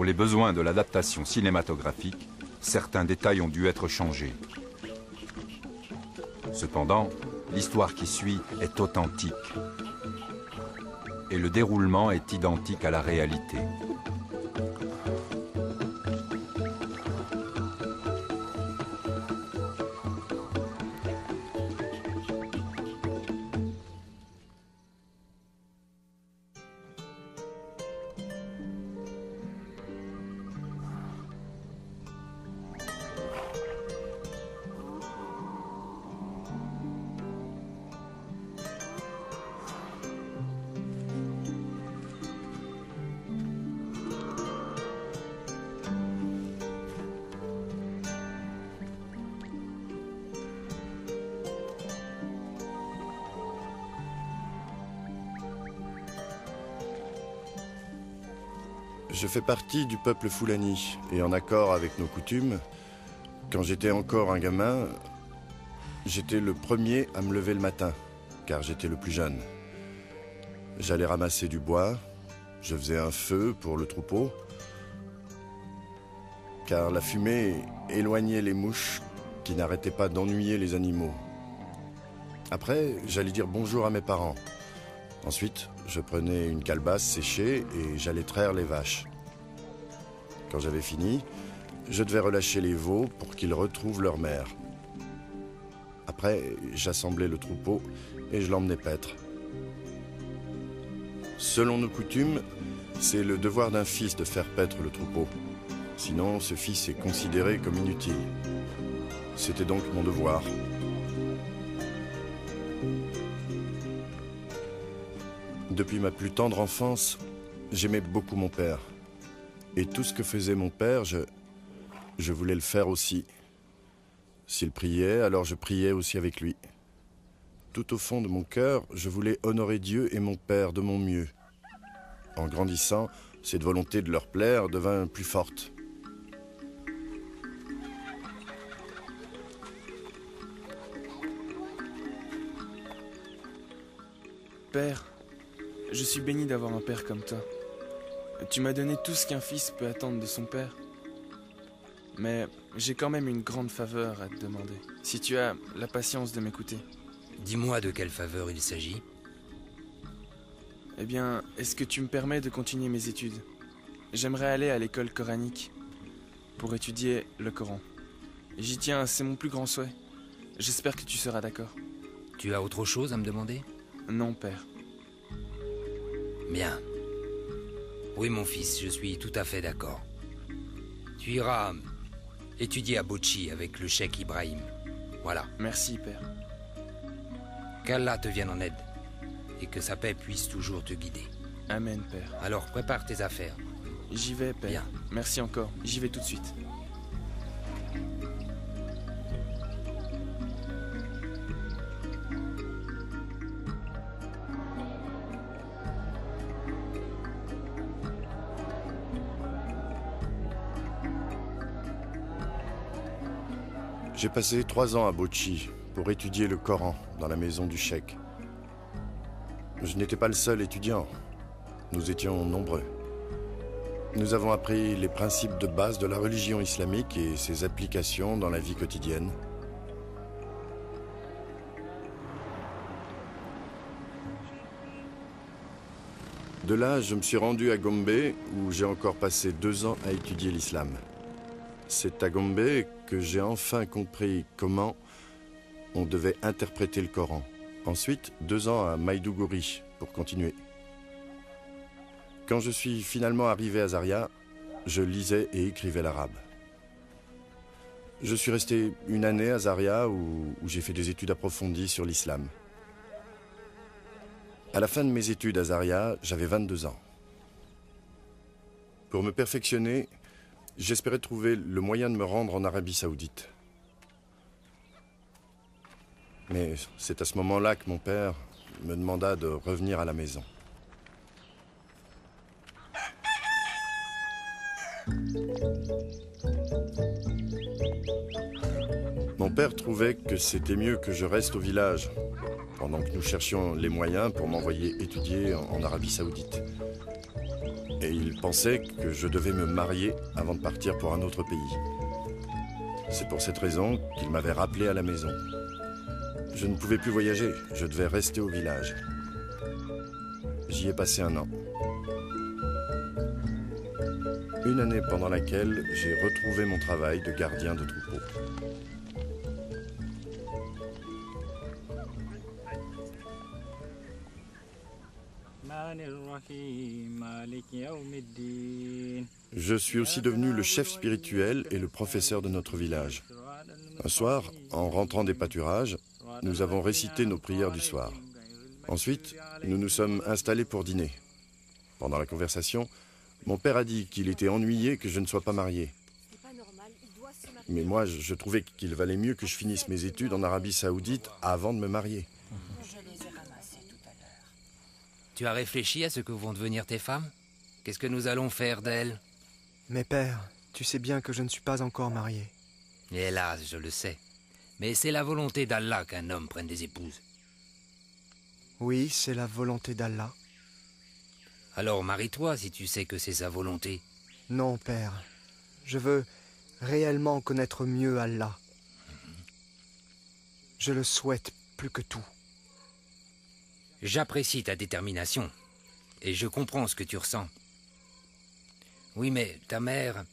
Pour les besoins de l'adaptation cinématographique, certains détails ont dû être changés. Cependant, l'histoire qui suit est authentique. Et le déroulement est identique à la réalité. Je fais partie du peuple Fulani, et en accord avec nos coutumes, quand j'étais encore un gamin, j'étais le premier à me lever le matin, car j'étais le plus jeune. J'allais ramasser du bois, je faisais un feu pour le troupeau, car la fumée éloignait les mouches qui n'arrêtaient pas d'ennuyer les animaux. Après, j'allais dire bonjour à mes parents. Ensuite, je prenais une calebasse séchée et j'allais traire les vaches. Quand j'avais fini, je devais relâcher les veaux pour qu'ils retrouvent leur mère. Après, j'assemblais le troupeau et je l'emmenais paître. Selon nos coutumes, c'est le devoir d'un fils de faire paître le troupeau. Sinon, ce fils est considéré comme inutile. C'était donc mon devoir. Depuis ma plus tendre enfance, j'aimais beaucoup mon père. Et tout ce que faisait mon père, je voulais le faire aussi. S'il priait, alors je priais aussi avec lui. Tout au fond de mon cœur, je voulais honorer Dieu et mon père de mon mieux. En grandissant, cette volonté de leur plaire devint plus forte. Père, je suis béni d'avoir un père comme toi. Tu m'as donné tout ce qu'un fils peut attendre de son père. Mais j'ai quand même une grande faveur à te demander, si tu as la patience de m'écouter. Dis-moi de quelle faveur il s'agit. Eh bien, est-ce que tu me permets de continuer mes études? J'aimerais aller à l'école coranique pour étudier le Coran. J'y tiens, c'est mon plus grand souhait. J'espère que tu seras d'accord. Tu as autre chose à me demander? Non, père. Bien. Oui, mon fils, je suis tout à fait d'accord. Tu iras étudier à Bochi avec le cheikh Ibrahim. Voilà. Merci, père. Qu'Allah te vienne en aide et que sa paix puisse toujours te guider. Amen, père. Alors, prépare tes affaires. J'y vais, père. Bien. Merci encore. J'y vais tout de suite. J'ai passé 3 ans à Bochi pour étudier le Coran dans la maison du cheikh. Je n'étais pas le seul étudiant. Nous étions nombreux. Nous avons appris les principes de base de la religion islamique et ses applications dans la vie quotidienne. De là, je me suis rendu à Gombe, où j'ai encore passé 2 ans à étudier l'islam. C'est à Gombe que j'ai enfin compris comment on devait interpréter le Coran. Ensuite, 2 ans à Maïdougouri pour continuer. Quand je suis finalement arrivé à Zaria, je lisais et écrivais l'arabe. Je suis resté 1 année à Zaria où j'ai fait des études approfondies sur l'islam. À la fin de mes études à Zaria, j'avais 22 ans. Pour me perfectionner, j'espérais trouver le moyen de me rendre en Arabie Saoudite. Mais c'est à ce moment-là que mon père me demanda de revenir à la maison. Mon père trouvait que c'était mieux que je reste au village, pendant que nous cherchions les moyens pour m'envoyer étudier en Arabie Saoudite. et il pensait que je devais me marier avant de partir pour un autre pays. C'est pour cette raison qu'il m'avait rappelé à la maison. Je ne pouvais plus voyager, je devais rester au village. J'y ai passé 1 an. Une année pendant laquelle j'ai retrouvé mon travail de gardien de troupeau. Je suis aussi devenu le chef spirituel et le professeur de notre village. Un soir, en rentrant des pâturages, nous avons récité nos prières du soir. Ensuite, nous nous sommes installés pour dîner. Pendant la conversation, mon père a dit qu'il était ennuyé que je ne sois pas marié. Mais moi, je trouvais qu'il valait mieux que je finisse mes études en Arabie Saoudite avant de me marier. Tu as réfléchi à ce que vont devenir tes femmes? Qu'est-ce que nous allons faire d'elles? Mais père, tu sais bien que je ne suis pas encore marié. Hélas, je le sais. Mais c'est la volonté d'Allah qu'un homme prenne des épouses. Oui, c'est la volonté d'Allah. Alors marie-toi si tu sais que c'est sa volonté. Non, père. Je veux réellement connaître mieux Allah. Je le souhaite plus que tout. J'apprécie ta détermination. Et je comprends ce que tu ressens. Oui, mais ta mère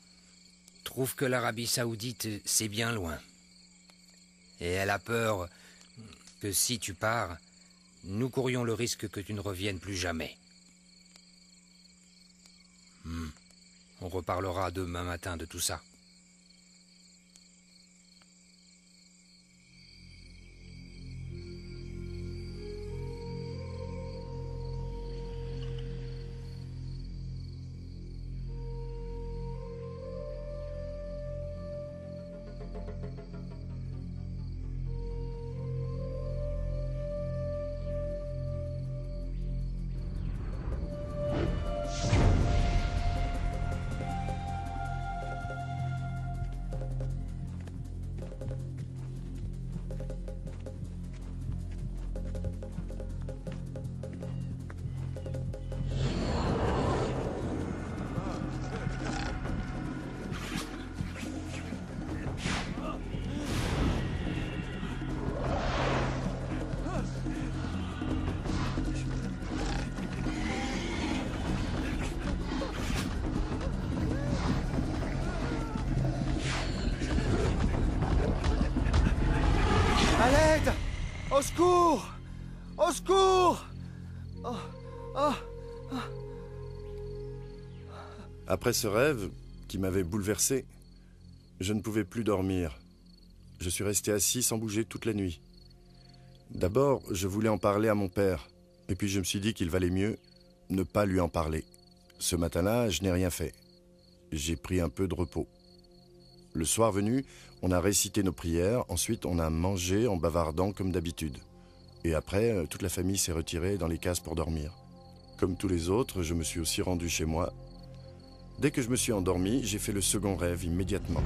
trouve que l'Arabie Saoudite, c'est bien loin. Et elle a peur que si tu pars, nous courions le risque que tu ne reviennes plus jamais. On reparlera demain matin de tout ça. À l'aide! Au secours! Au secours! Après ce rêve, qui m'avait bouleversé, je ne pouvais plus dormir. Je suis resté assis sans bouger toute la nuit. D'abord, je voulais en parler à mon père, et puis je me suis dit qu'il valait mieux ne pas lui en parler. Ce matin-là, je n'ai rien fait. J'ai pris un peu de repos. Le soir venu, on a récité nos prières, ensuite on a mangé en bavardant comme d'habitude. Et après, toute la famille s'est retirée dans les cases pour dormir. Comme tous les autres, je me suis aussi rendu chez moi. Dès que je me suis endormi, j'ai fait le second rêve immédiatement.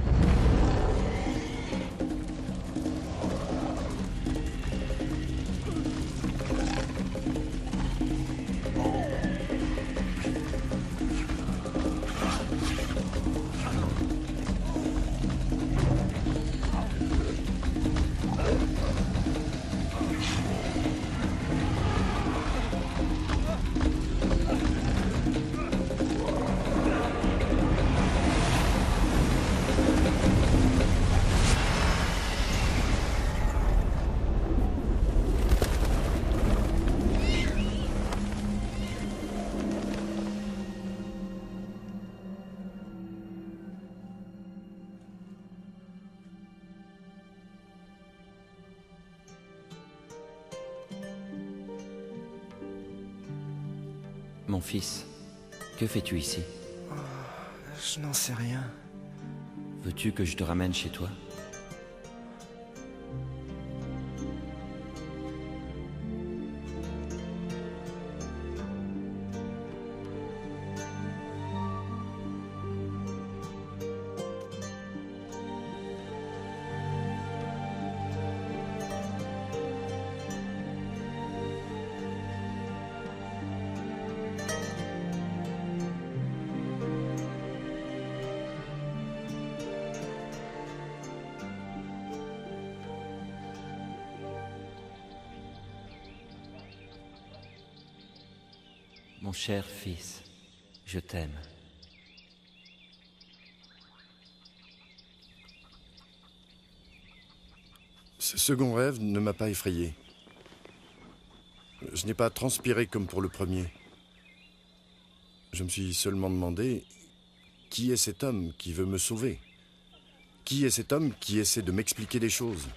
Mon fils, que fais-tu ici? Je n'en sais rien. Veux-tu que je te ramène chez toi? Mon cher fils, je t'aime. Ce second rêve ne m'a pas effrayé. Je n'ai pas transpiré comme pour le premier. Je me suis seulement demandé, qui est cet homme qui veut me sauver? Qui est cet homme qui essaie de m'expliquer des choses?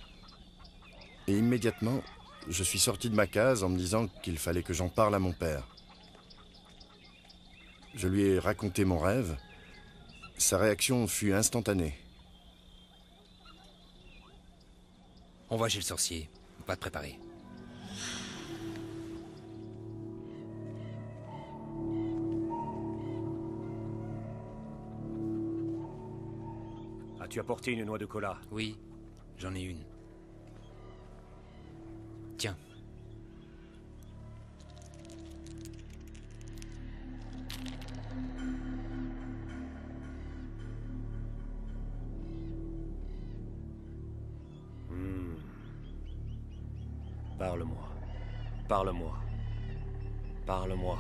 Et immédiatement, je suis sorti de ma case en me disant qu'il fallait que j'en parle à mon père. Je lui ai raconté mon rêve. Sa réaction fut instantanée. On va chez le sorcier. On va te préparer. As-tu apporté une noix de cola? Oui, j'en ai une. Tiens. Parle-moi. Parle-moi. Parle-moi.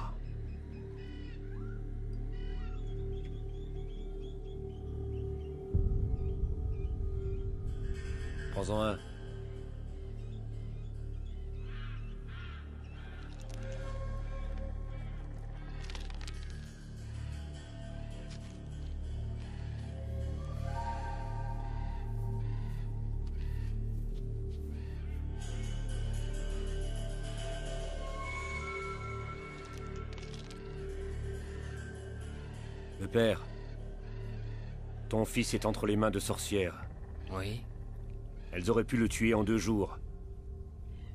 Prends-en un. Le père, ton fils est entre les mains de sorcières. Oui. Elles auraient pu le tuer en 2 jours.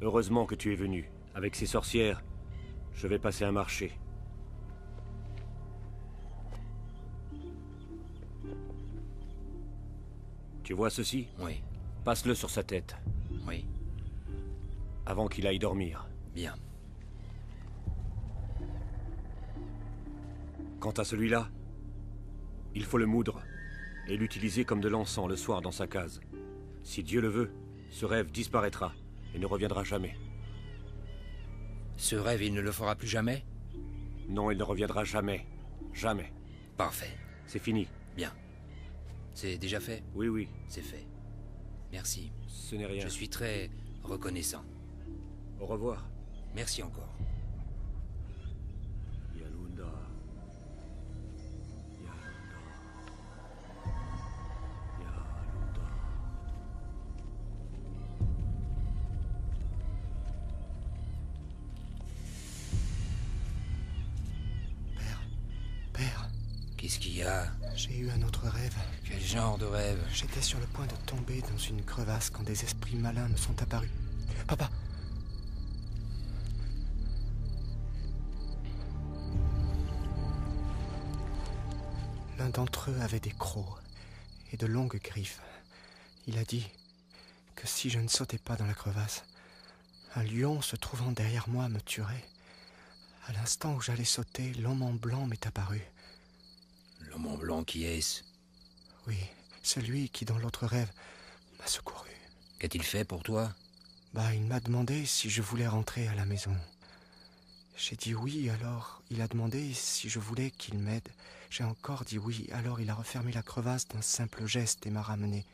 Heureusement que tu es venu. Avec ces sorcières, je vais passer un marché. Tu vois ceci? Oui. Passe-le sur sa tête, Oui. avant qu'il aille dormir. Bien. Quant à celui-là, il faut le moudre et l'utiliser comme de l'encens le soir dans sa case. Si Dieu le veut, ce rêve disparaîtra et ne reviendra jamais. Ce rêve, il ne le fera plus jamais? Non, il ne reviendra jamais. Jamais. Parfait. C'est fini. Bien. C'est déjà fait? Oui, oui, C'est fait. Merci. ce n'est rien. Je suis très reconnaissant. Au revoir. Merci encore. Yalunda. Yalunda. Père, Qu'est-ce qu'il y a? j'ai eu un autre rêve. Quel genre de rêve? J'étais sur le point de tomber dans une crevasse quand des esprits malins me sont apparus. Papa! L'un d'entre eux avait des crocs et de longues griffes. Il a dit que si je ne sautais pas dans la crevasse, un lion se trouvant derrière moi me tuerait. À l'instant où j'allais sauter, l'homme en blanc m'est apparu. L'homme en blanc, qui est-ce? Oui, celui qui, dans l'autre rêve, m'a secouru. Qu'a-t-il fait pour toi? Il m'a demandé si je voulais rentrer à la maison. J'ai dit oui, alors il a demandé si je voulais qu'il m'aide. J'ai encore dit oui, alors il a refermé la crevasse d'un simple geste et m'a ramené.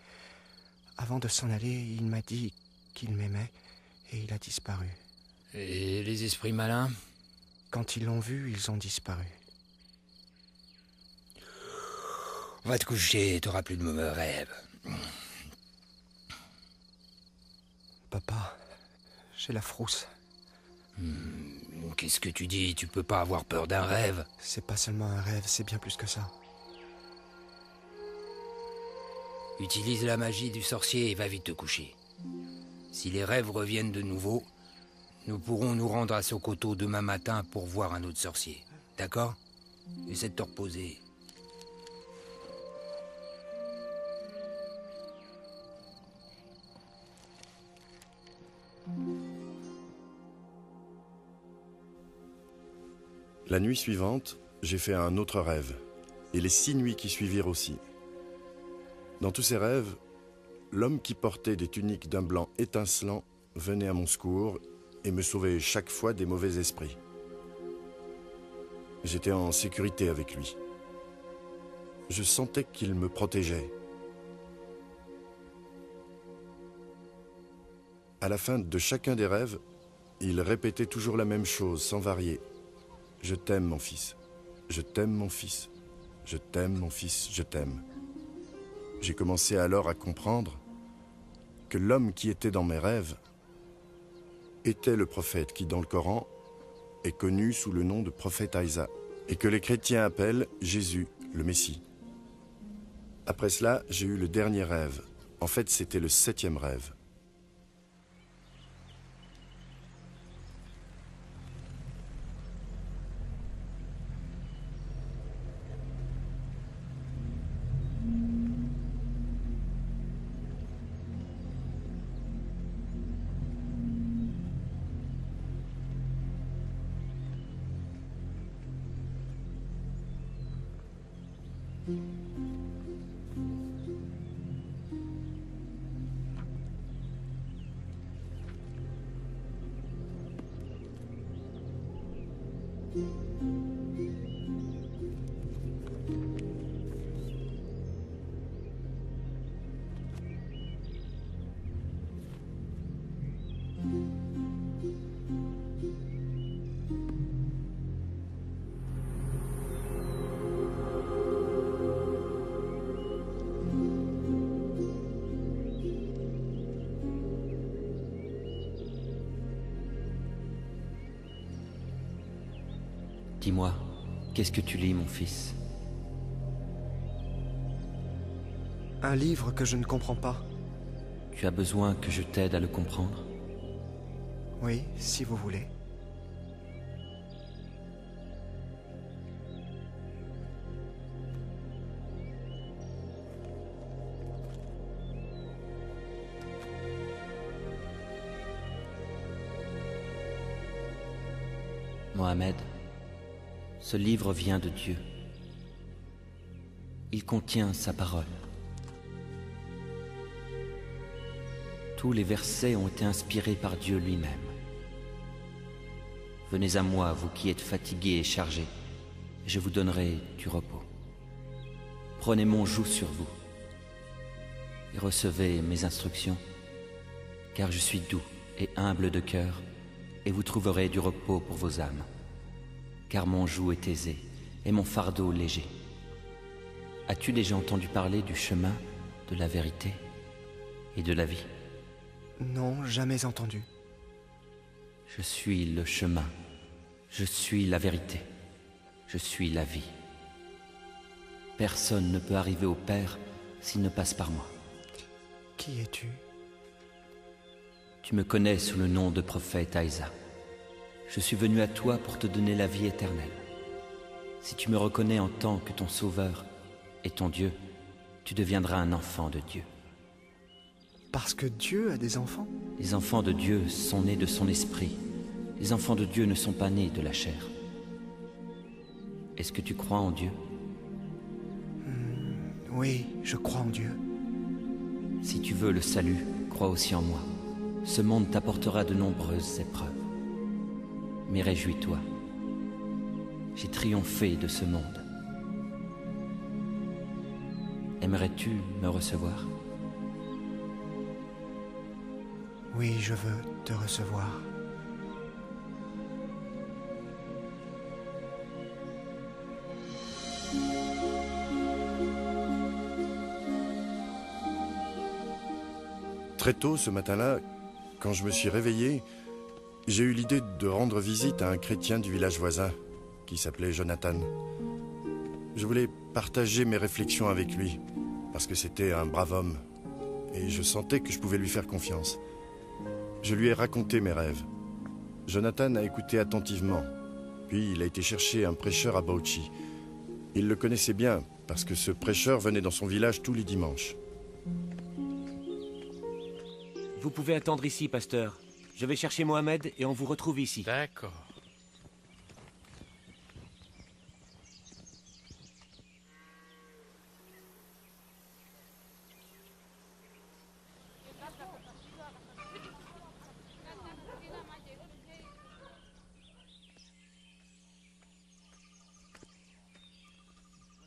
Avant de s'en aller, il m'a dit qu'il m'aimait et il a disparu. Et les esprits malins? Quand ils l'ont vu, ils ont disparu. Va te coucher, t'auras plus de mauvais rêves. Papa, j'ai la frousse. Qu'est-ce que tu dis? Tu peux pas avoir peur d'un rêve? C'est pas seulement un rêve, c'est bien plus que ça. Utilise la magie du sorcier et va vite te coucher. Si les rêves reviennent de nouveau, nous pourrons nous rendre à Sokoto demain matin pour voir un autre sorcier. D'accord? Essaie de te reposer. La nuit suivante, j'ai fait un autre rêve, et les 6 nuits qui suivirent aussi. Dans tous ces rêves, l'homme qui portait des tuniques d'un blanc étincelant venait à mon secours et me sauvait chaque fois des mauvais esprits. J'étais en sécurité avec lui. Je sentais qu'il me protégeait. À la fin de chacun des rêves, il répétait toujours la même chose, sans varier. « Je t'aime, mon fils. Je t'aime, mon fils. Je t'aime, mon fils. Je t'aime. » J'ai commencé alors à comprendre que l'homme qui était dans mes rêves était le prophète qui, dans le Coran, est connu sous le nom de prophète Isa, et que les chrétiens appellent Jésus, le Messie. Après cela, j'ai eu le dernier rêve. En fait, c'était le 7e rêve. Dis-moi, qu'est-ce que tu lis, mon fils? Un livre que je ne comprends pas. Tu as besoin que je t'aide à le comprendre? Oui, si vous voulez. Mohamed, ce livre vient de Dieu. Il contient sa parole. Tous les versets ont été inspirés par Dieu lui-même. Venez à moi, vous qui êtes fatigués et chargés, et je vous donnerai du repos. Prenez mon joug sur vous et recevez mes instructions, car je suis doux et humble de cœur, et vous trouverez du repos pour vos âmes. Car mon joug est aisé et mon fardeau léger. As-tu déjà entendu parler du chemin, de la vérité et de la vie? Non, jamais entendu. Je suis le chemin, je suis la vérité, je suis la vie. Personne ne peut arriver au Père s'il ne passe par moi. Qui es-tu? Tu me connais sous le nom de prophète Isa. Je suis venu à toi pour te donner la vie éternelle. Si tu me reconnais en tant que ton sauveur et ton Dieu, tu deviendras un enfant de Dieu. Parce que Dieu a des enfants? Les enfants de Dieu sont nés de son esprit. Les enfants de Dieu ne sont pas nés de la chair. Est-ce que tu crois en Dieu? Oui, je crois en Dieu. Si tu veux le salut, crois aussi en moi. Ce monde t'apportera de nombreuses épreuves. Mais réjouis-toi. J'ai triomphé de ce monde. Aimerais-tu me recevoir? Oui, je veux te recevoir. Très tôt ce matin-là, quand je me suis réveillé, j'ai eu l'idée de rendre visite à un chrétien du village voisin, qui s'appelait Jonathan. Je voulais partager mes réflexions avec lui, parce que c'était un brave homme, et je sentais que je pouvais lui faire confiance. Je lui ai raconté mes rêves. Jonathan a écouté attentivement, puis il a été chercher un prêcheur à Bauchi. Il le connaissait bien, parce que ce prêcheur venait dans son village tous les dimanches. Vous pouvez attendre ici, pasteur. Je vais chercher Mohamed et on vous retrouve ici. D'accord.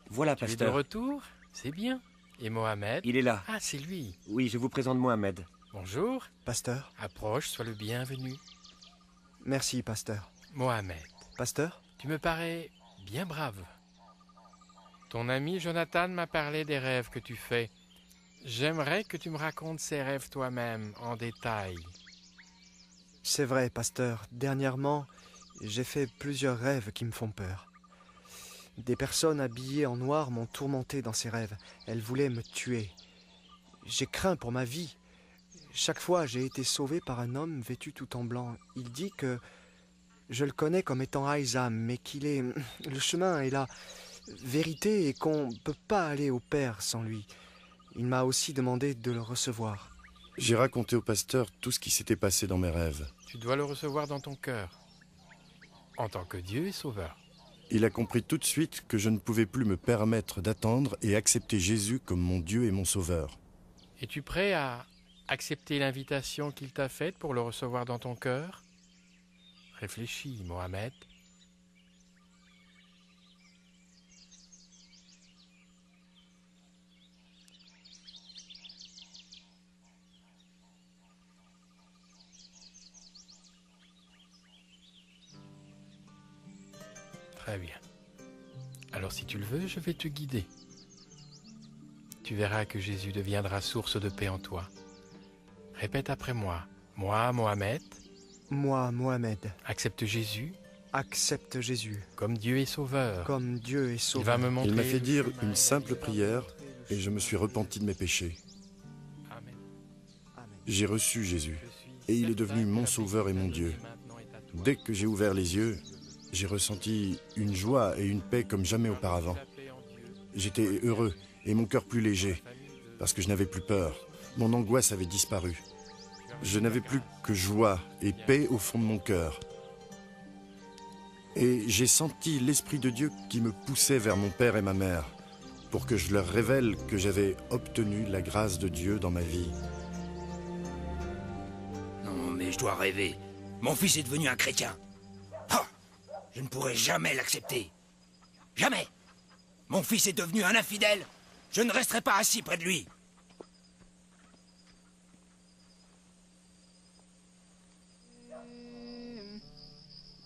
Voilà, Tu es de pasteur. retour? C'est bien. Et Mohamed? Il est là. Ah, c'est lui. Oui, je vous présente Mohamed. Bonjour. Pasteur? Approche, sois le bienvenu. Merci, pasteur. Mohamed, Pasteur? tu me parais bien brave. Ton ami Jonathan m'a parlé des rêves que tu fais. J'aimerais que tu me racontes ces rêves toi-même, en détail. C'est vrai, pasteur. Dernièrement, j'ai fait plusieurs rêves qui me font peur. Des personnes habillées en noir m'ont tourmenté dans ces rêves. Elles voulaient me tuer. J'ai craint pour ma vie. Chaque fois, j'ai été sauvé par un homme vêtu tout en blanc. Il dit que je le connais comme étant Aïsam, mais qu'il est... Le chemin est la vérité et qu'on ne peut pas aller au Père sans lui. Il m'a aussi demandé de le recevoir. J'ai raconté au pasteur tout ce qui s'était passé dans mes rêves. Tu dois le recevoir dans ton cœur, en tant que Dieu et Sauveur. Il a compris tout de suite que je ne pouvais plus me permettre d'attendre et accepter Jésus comme mon Dieu et mon Sauveur. Es-tu prêt à accepter l'invitation qu'il t'a faite pour le recevoir dans ton cœur? Réfléchis, Mohamed. Très bien. Alors si tu le veux, je vais te guider. Tu verras que Jésus deviendra source de paix en toi. Répète après moi. Moi, Mohamed, Moi, Mohamed, accepte Jésus accepte Jésus comme Dieu et Sauveur. comme Dieu et Il Sauveur. va me montrer Il m'a fait le dire chemin une et simple la voie. prière et je me suis repenti de mes péchés. Amen. Amen. J'ai reçu Jésus. Je suis Et il est certain devenu que mon la sauveur paix et mon qu'il t'a Dieu. donnée maintenant est à toi. Dès que j'ai ouvert les yeux, j'ai ressenti une joie et une paix comme jamais auparavant. J'étais heureux et mon cœur plus léger parce que je n'avais plus peur. Mon angoisse avait disparu. Je n'avais plus que joie et paix au fond de mon cœur. Et j'ai senti l'Esprit de Dieu qui me poussait vers mon père et ma mère pour que je leur révèle que j'avais obtenu la grâce de Dieu dans ma vie. Non, mais je dois rêver. Mon fils est devenu un chrétien. Ah, je ne pourrai jamais l'accepter. Jamais. Mon fils est devenu un infidèle. Je ne resterai pas assis près de lui.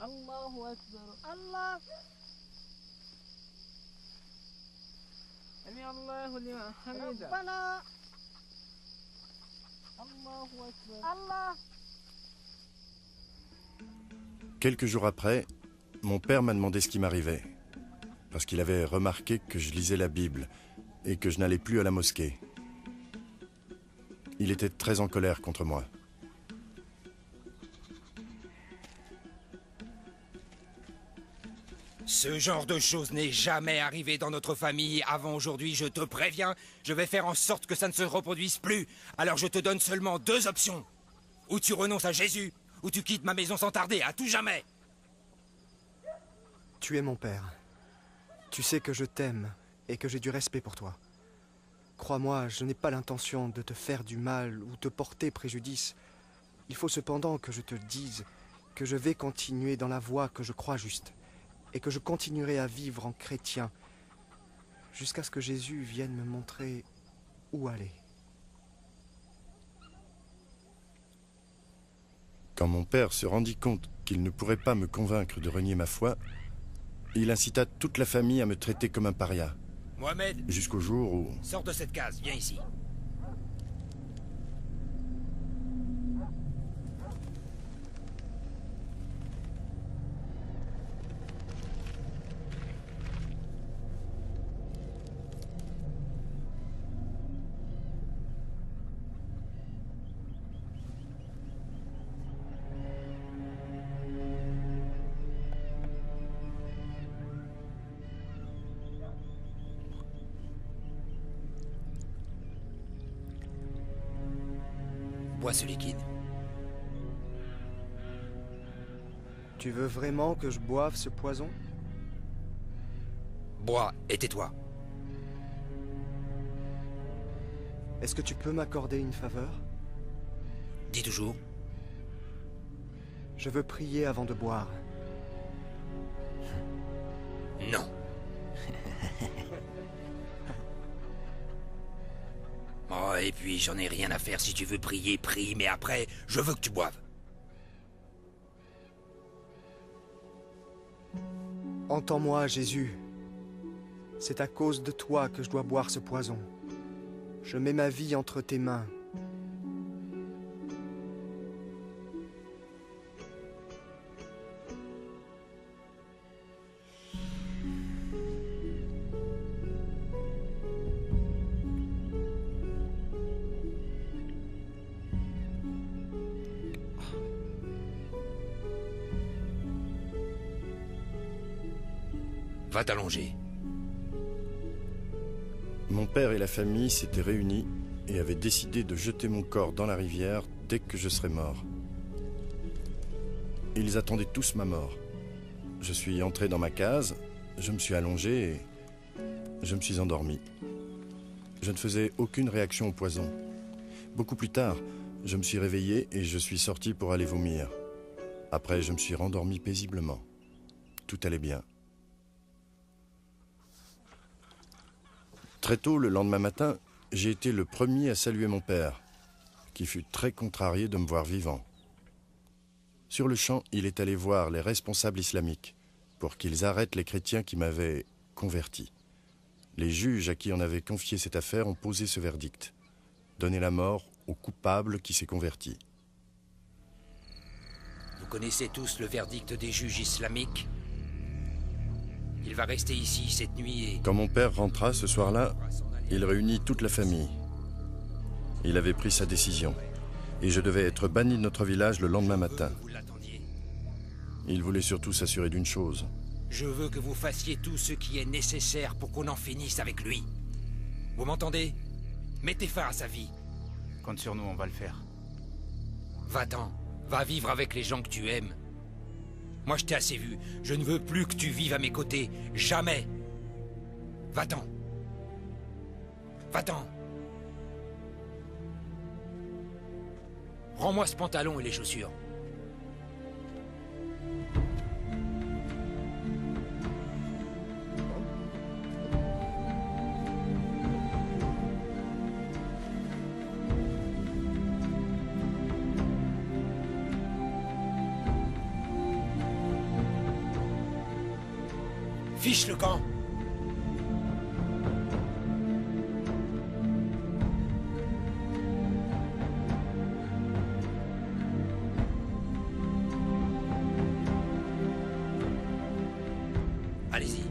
الله أكبر الله سمع الله لمن حمده ربنا الله أكبر الله. Quelques jours après, mon père m'a demandé ce qui m'arrivait, parce qu'il avait remarqué que je lisais la Bible et que je n'allais plus à la mosquée. Il était très en colère contre moi. Ce genre de choses n'est jamais arrivé dans notre famille avant aujourd'hui, je te préviens. Je vais faire en sorte que ça ne se reproduise plus. Alors je te donne seulement 2 options. Ou tu renonces à Jésus, ou tu quittes ma maison sans tarder, à tout jamais. Tu es mon père. Tu sais que je t'aime et que j'ai du respect pour toi. Crois-moi, je n'ai pas l'intention de te faire du mal ou te porter préjudice. Il faut cependant que je te dise que je vais continuer dans la voie que je crois juste et que je continuerai à vivre en chrétien jusqu'à ce que Jésus vienne me montrer où aller. Quand mon père se rendit compte qu'il ne pourrait pas me convaincre de renier ma foi, il incita toute la famille à me traiter comme un paria, Mohamed, jusqu'au jour où... sors de cette case, viens ici. Bois ce liquide. Tu veux vraiment que je boive ce poison? Bois et tais-toi. Est-ce que tu peux m'accorder une faveur? Dis toujours. Je veux prier avant de boire. Non. et puis j'en ai rien à faire. Si tu veux prier, prie, mais après, je veux que tu boives. Entends-moi, Jésus. C'est à cause de toi que je dois boire ce poison. Je mets ma vie entre tes mains. Va t'allonger. Mon père et la famille s'étaient réunis et avaient décidé de jeter mon corps dans la rivière dès que je serais mort. Ils attendaient tous ma mort. Je suis entré dans ma case, je me suis allongé et je me suis endormi. Je ne faisais aucune réaction au poison. Beaucoup plus tard, je me suis réveillé et je suis sorti pour aller vomir. Après, je me suis rendormi paisiblement. Tout allait bien. Très tôt, le lendemain matin, j'ai été le premier à saluer mon père, qui fut très contrarié de me voir vivant. Sur le champ, il est allé voir les responsables islamiques pour qu'ils arrêtent les chrétiens qui m'avaient converti. Les juges à qui on avait confié cette affaire ont posé ce verdict: donner la mort au coupable qui s'est converti. Vous connaissez tous le verdict des juges islamiques? Il va rester ici cette nuit et... Quand mon père rentra ce soir-là, il réunit toute la famille. Il avait pris sa décision et je devais être banni de notre village le lendemain matin. Il voulait surtout s'assurer d'une chose. Je veux que vous fassiez tout ce qui est nécessaire pour qu'on en finisse avec lui. Vous m'entendez? Mettez fin à sa vie. Compte sur nous, on va le faire. Va-t'en. Va vivre avec les gens que tu aimes. Moi, je t'ai assez vu. Je ne veux plus que tu vives à mes côtés. Jamais. Va-t'en. Va-t'en. Rends-moi ce pantalon et les chaussures. Fiche le camp. Allez-y.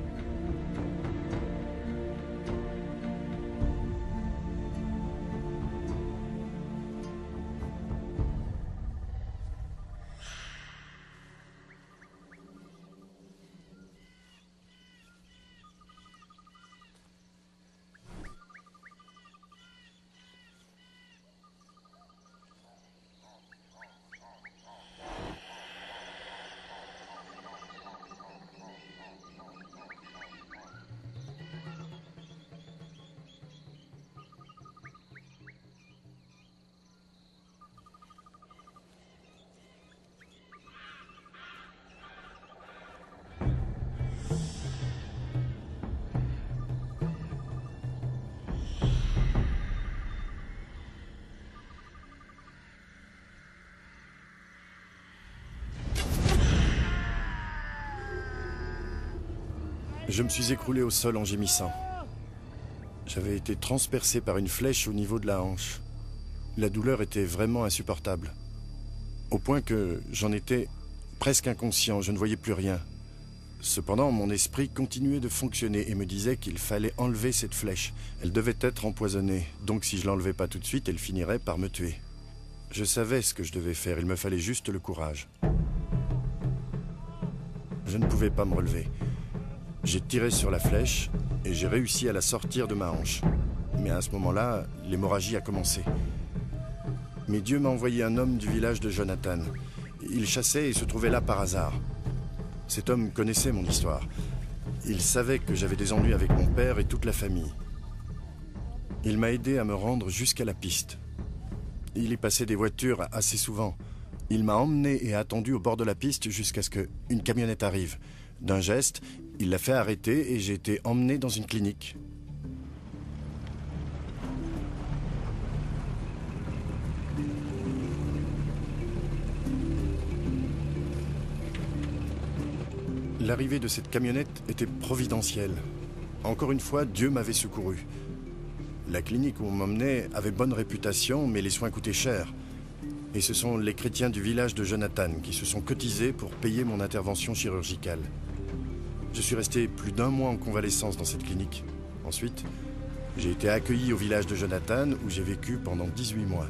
Je me suis écroulé au sol en gémissant. J'avais été transpercé par une flèche au niveau de la hanche. La douleur était vraiment insupportable. Au point que j'en étais presque inconscient, je ne voyais plus rien. Cependant, mon esprit continuait de fonctionner et me disait qu'il fallait enlever cette flèche. Elle devait être empoisonnée, donc si je l'enlevais pas tout de suite, elle finirait par me tuer. Je savais ce que je devais faire, il me fallait juste le courage. Je ne pouvais pas me relever. J'ai tiré sur la flèche et j'ai réussi à la sortir de ma hanche. Mais à ce moment-là, l'hémorragie a commencé. Mais Dieu m'a envoyé un homme du village de Jonathan. Il chassait et se trouvait là par hasard. Cet homme connaissait mon histoire. Il savait que j'avais des ennuis avec mon père et toute la famille. Il m'a aidé à me rendre jusqu'à la piste. Il y passait des voitures assez souvent. Il m'a emmené et attendu au bord de la piste jusqu'à ce qu'une camionnette arrive. D'un geste, il l'a fait arrêter et j'ai été emmené dans une clinique. L'arrivée de cette camionnette était providentielle. Encore une fois, Dieu m'avait secouru. La clinique où on m'emmenait avait bonne réputation, mais les soins coûtaient cher. Et ce sont les chrétiens du village de Jonathan qui se sont cotisés pour payer mon intervention chirurgicale. Je suis resté plus d'1 mois en convalescence dans cette clinique. Ensuite, j'ai été accueilli au village de Jonathan où j'ai vécu pendant 18 mois.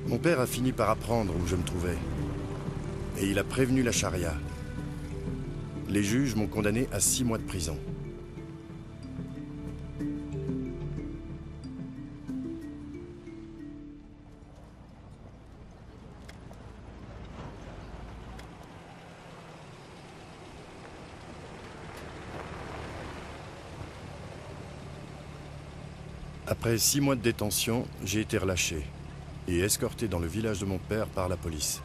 Mon père a fini par apprendre où je me trouvais. Et il a prévenu la charia. Les juges m'ont condamné à 6 mois de prison. Après 6 mois de détention, j'ai été relâché et escorté dans le village de mon père par la police.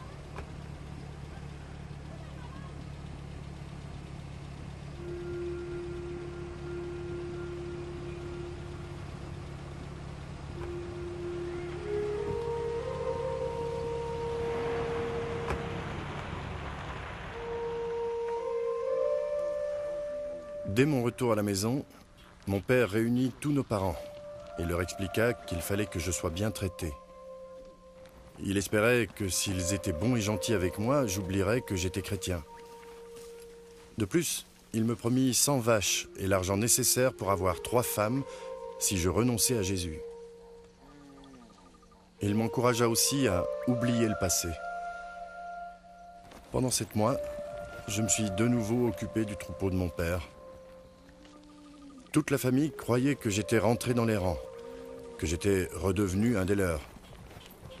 Dès mon retour à la maison, mon père réunit tous nos parents et leur expliqua qu'il fallait que je sois bien traité. Il espérait que s'ils étaient bons et gentils avec moi, j'oublierais que j'étais chrétien. De plus, il me promit 100 vaches et l'argent nécessaire pour avoir 3 femmes si je renonçais à Jésus. Il m'encouragea aussi à oublier le passé. Pendant 7 mois, je me suis de nouveau occupé du troupeau de mon père. Toute la famille croyait que j'étais rentré dans les rangs, que j'étais redevenu un des leurs.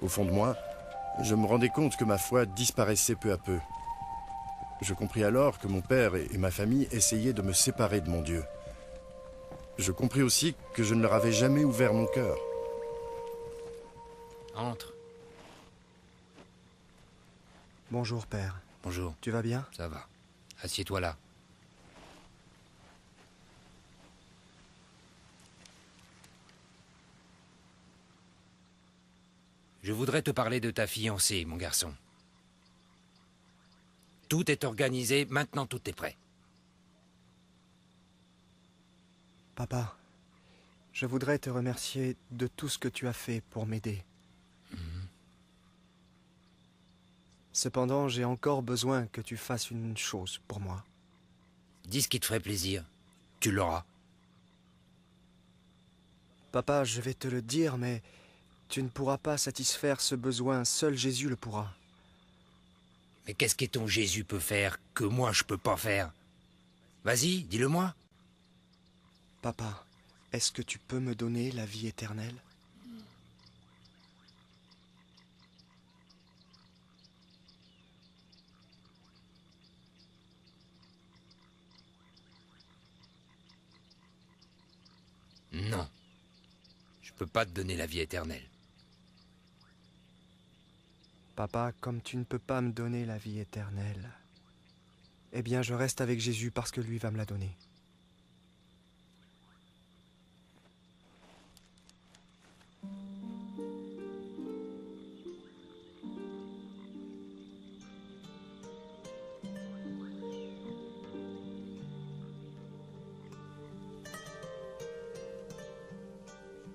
Au fond de moi, je me rendais compte que ma foi disparaissait peu à peu. Je compris alors que mon père et ma famille essayaient de me séparer de mon Dieu. Je compris aussi que je ne leur avais jamais ouvert mon cœur. Entre. Bonjour, père. Bonjour. Tu vas bien? Ça va. Assieds-toi là. Je voudrais te parler de ta fiancée, mon garçon. Tout est organisé, maintenant tout est prêt. Papa, je voudrais te remercier de tout ce que tu as fait pour m'aider. Cependant, j'ai encore besoin que tu fasses une chose pour moi. Dis ce qui te ferait plaisir. Tu l'auras. Papa, je vais te le dire, mais tu ne pourras pas satisfaire ce besoin. Seul Jésus le pourra. Mais qu'est-ce que ton Jésus peut faire que moi je peux pas faire? Vas-y, dis-le-moi. Papa, est-ce que tu peux me donner la vie éternelle? Non. Je peux pas te donner la vie éternelle. Papa, comme tu ne peux pas me donner la vie éternelle, eh bien je reste avec Jésus parce que lui va me la donner.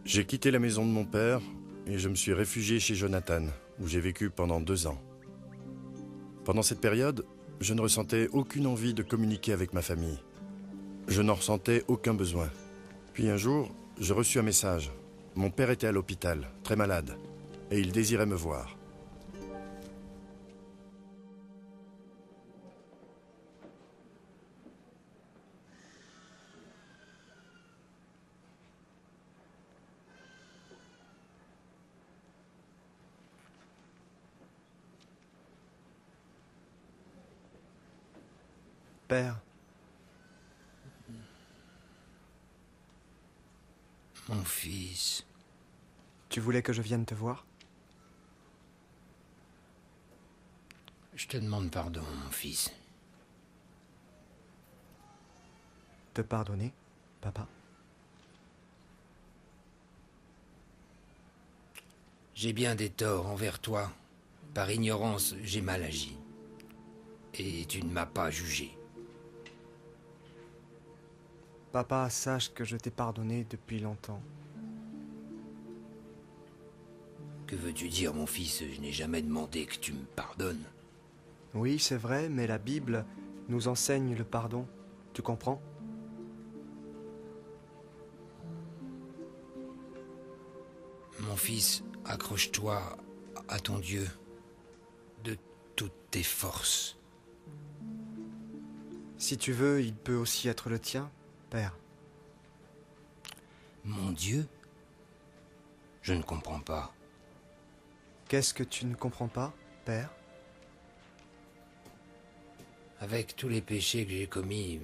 J'ai quitté la maison de mon père et je me suis réfugié chez Jonathan, où j'ai vécu pendant 2 ans. Pendant cette période, je ne ressentais aucune envie de communiquer avec ma famille. Je n'en ressentais aucun besoin. Puis un jour, je reçus un message. Mon père était à l'hôpital, très malade, et il désirait me voir. Père, Mon fils. tu voulais que je vienne te voir? Je te demande pardon, mon fils. Te pardonner, papa? J'ai bien des torts envers toi. Par ignorance, j'ai mal agi. et tu ne m'as pas jugé. Papa, sache que je t'ai pardonné depuis longtemps. Que veux-tu dire, mon fils? Je n'ai jamais demandé que tu me pardonnes. Oui, c'est vrai, mais la Bible nous enseigne le pardon. Tu comprends? Mon fils, accroche-toi à ton Dieu de toutes tes forces. Si tu veux, il peut aussi être le tien, Père. Mon Dieu? Je ne comprends pas. Qu'est-ce que tu ne comprends pas, Père? Avec tous les péchés que j'ai commis,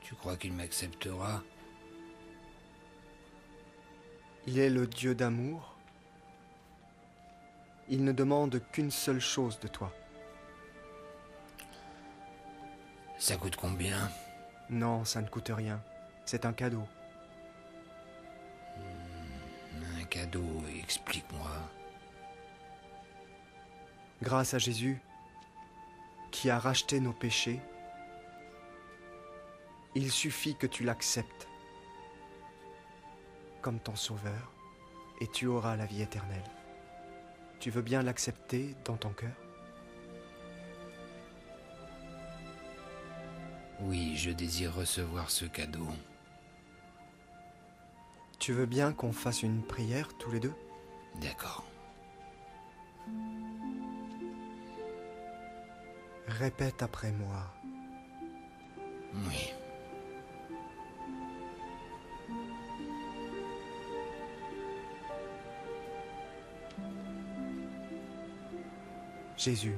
tu crois qu'il m'acceptera? Il est le Dieu d'amour. Il ne demande qu'une seule chose de toi. Ça coûte combien? Non, ça ne coûte rien. C'est un cadeau. Un cadeau, explique-moi. Grâce à Jésus, qui a racheté nos péchés, il suffit que tu l'acceptes comme ton sauveur et tu auras la vie éternelle. Tu veux bien l'accepter dans ton cœur? Oui, je désire recevoir ce cadeau. Tu veux bien qu'on fasse une prière tous les deux? D'accord. Répète après moi. Oui. Jésus,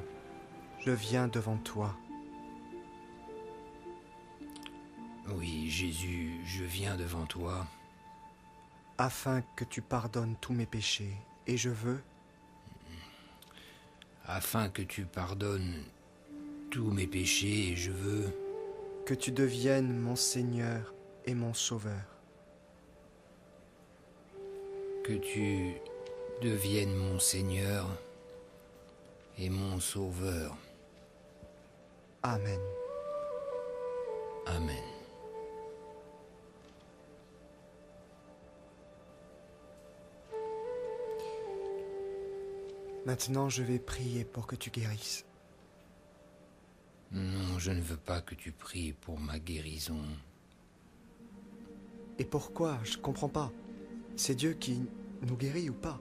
je viens devant toi. Oui, Jésus, je viens devant toi. Afin que tu pardonnes tous mes péchés, et je veux... Afin que tu pardonnes tous mes péchés, et je veux... Que tu deviennes mon Seigneur et mon Sauveur. Que tu deviennes mon Seigneur et mon Sauveur. Amen. Amen. Maintenant, je vais prier pour que tu guérisses. Non, je ne veux pas que tu pries pour ma guérison. Et pourquoi? Je comprends pas. C'est Dieu qui nous guérit ou pas?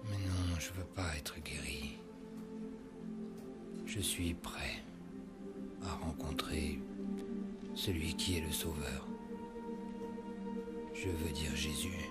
Mais non, je veux pas être guéri. Je suis prêt à rencontrer celui qui est le Sauveur. Je veux dire Jésus.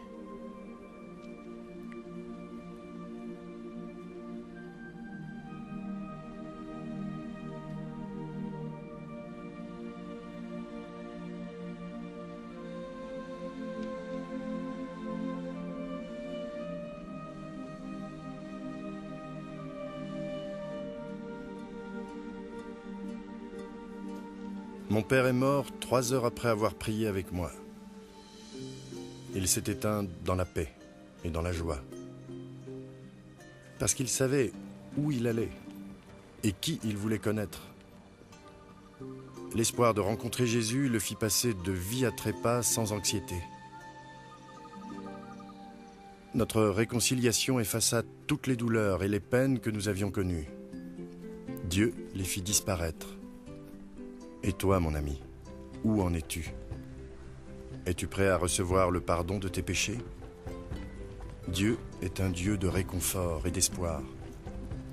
Mon père est mort 3 heures après avoir prié avec moi. Il s'est éteint dans la paix et dans la joie. Parce qu'il savait où il allait et qui il voulait connaître. L'espoir de rencontrer Jésus le fit passer de vie à trépas sans anxiété. Notre réconciliation effaça toutes les douleurs et les peines que nous avions connues. Dieu les fit disparaître. Et toi, mon ami, où en es-tu? Es-tu prêt à recevoir le pardon de tes péchés? Dieu est un Dieu de réconfort et d'espoir,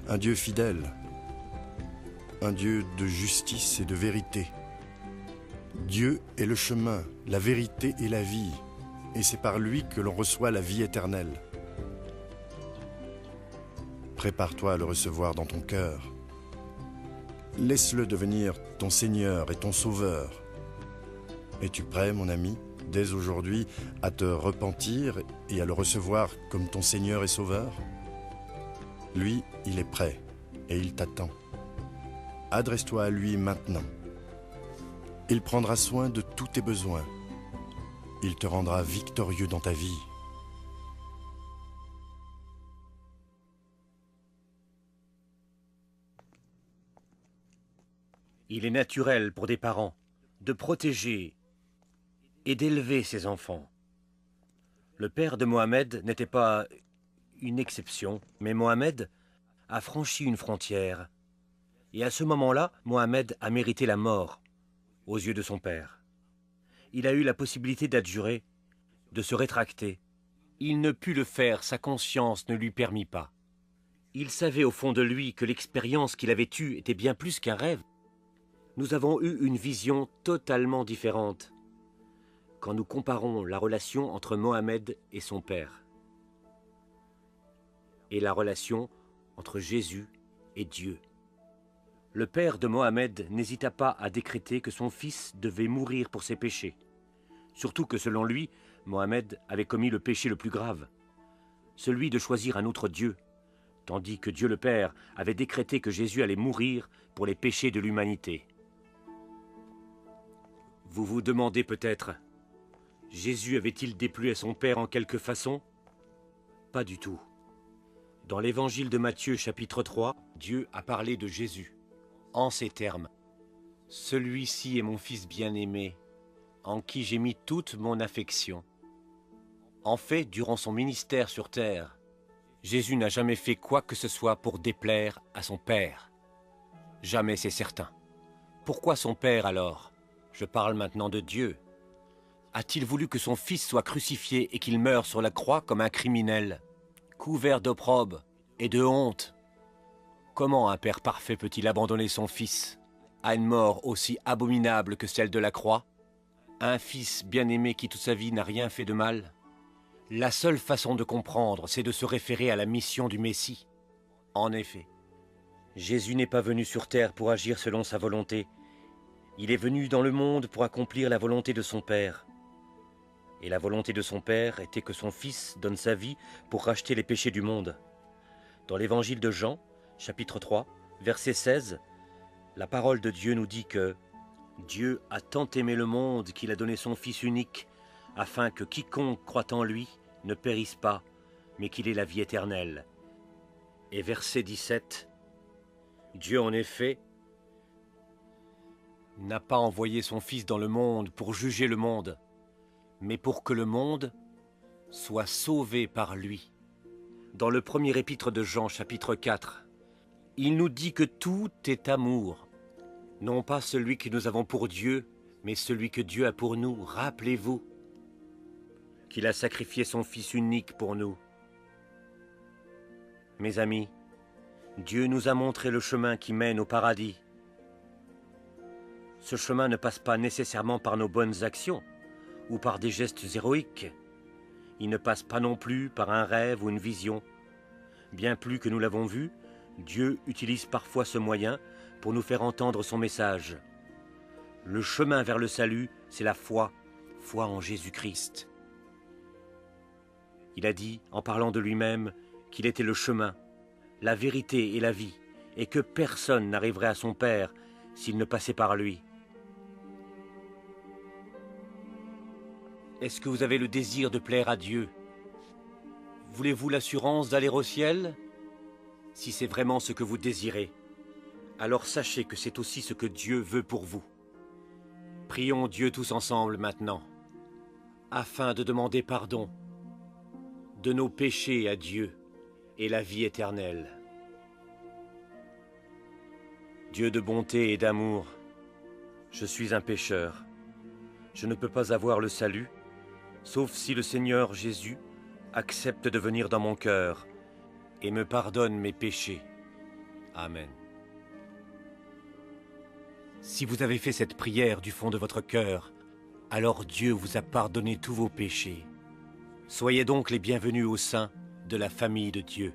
un Dieu fidèle, un Dieu de justice et de vérité. Dieu est le chemin, la vérité et la vie, et c'est par lui que l'on reçoit la vie éternelle. Prépare-toi à le recevoir dans ton cœur. Laisse-le devenir ton Seigneur et ton Sauveur. Es-tu prêt, mon ami, dès aujourd'hui, à te repentir et à le recevoir comme ton Seigneur et Sauveur? Lui, il est prêt et il t'attend. Adresse-toi à lui maintenant. Il prendra soin de tous tes besoins. Il te rendra victorieux dans ta vie. Il est naturel pour des parents de protéger et d'élever ses enfants. Le père de Mohamed n'était pas une exception, mais Mohamed a franchi une frontière. Et à ce moment-là, Mohamed a mérité la mort aux yeux de son père. Il a eu la possibilité d'adjurer, de se rétracter. Il ne put le faire, sa conscience ne lui permit pas. Il savait au fond de lui que l'expérience qu'il avait eue était bien plus qu'un rêve. Nous avons eu une vision totalement différente quand nous comparons la relation entre Mohamed et son père et la relation entre Jésus et Dieu. Le père de Mohamed n'hésita pas à décréter que son fils devait mourir pour ses péchés. Surtout que selon lui, Mohamed avait commis le péché le plus grave, celui de choisir un autre Dieu, tandis que Dieu le Père avait décrété que Jésus allait mourir pour les péchés de l'humanité. Vous vous demandez peut-être, Jésus avait-il déplu à son Père en quelque façon? Pas du tout. Dans l'évangile de Matthieu chapitre 3, Dieu a parlé de Jésus en ces termes. « Celui-ci est mon Fils bien-aimé, en qui j'ai mis toute mon affection. » En fait, durant son ministère sur terre, Jésus n'a jamais fait quoi que ce soit pour déplaire à son Père. Jamais, c'est certain. Pourquoi son Père alors? Je parle maintenant de Dieu. A-t-il voulu que son Fils soit crucifié et qu'il meure sur la croix comme un criminel, couvert d'opprobre et de honte? Comment un Père parfait peut-il abandonner son Fils à une mort aussi abominable que celle de la croix? Un Fils bien-aimé qui toute sa vie n'a rien fait de mal? La seule façon de comprendre, c'est de se référer à la mission du Messie. En effet, Jésus n'est pas venu sur terre pour agir selon sa volonté. Il est venu dans le monde pour accomplir la volonté de son Père. Et la volonté de son Père était que son Fils donne sa vie pour racheter les péchés du monde. Dans l'évangile de Jean, chapitre 3, verset 16, la parole de Dieu nous dit que Dieu a tant aimé le monde qu'il a donné son Fils unique, afin que quiconque croit en lui ne périsse pas, mais qu'il ait la vie éternelle. Et verset 17, Dieu en effet n'a pas envoyé son Fils dans le monde pour juger le monde, mais pour que le monde soit sauvé par lui. Dans le premier épître de Jean, chapitre 4, il nous dit que tout est amour, non pas celui que nous avons pour Dieu, mais celui que Dieu a pour nous. Rappelez-vous qu'il a sacrifié son Fils unique pour nous. Mes amis, Dieu nous a montré le chemin qui mène au paradis. Ce chemin ne passe pas nécessairement par nos bonnes actions ou par des gestes héroïques. Il ne passe pas non plus par un rêve ou une vision. Bien plus que nous l'avons vu, Dieu utilise parfois ce moyen pour nous faire entendre son message. Le chemin vers le salut, c'est la foi en Jésus-Christ. Il a dit, en parlant de lui-même, qu'il était le chemin, la vérité et la vie, et que personne n'arriverait à son Père s'il ne passait par lui. Est-ce que vous avez le désir de plaire à Dieu? Voulez-vous l'assurance d'aller au ciel? Si c'est vraiment ce que vous désirez, alors sachez que c'est aussi ce que Dieu veut pour vous. Prions Dieu tous ensemble maintenant, afin de demander pardon de nos péchés à Dieu et la vie éternelle. Dieu de bonté et d'amour, je suis un pécheur. Je ne peux pas avoir le salut, sauf si le Seigneur Jésus accepte de venir dans mon cœur et me pardonne mes péchés. Amen. Si vous avez fait cette prière du fond de votre cœur, alors Dieu vous a pardonné tous vos péchés. Soyez donc les bienvenus au sein de la famille de Dieu.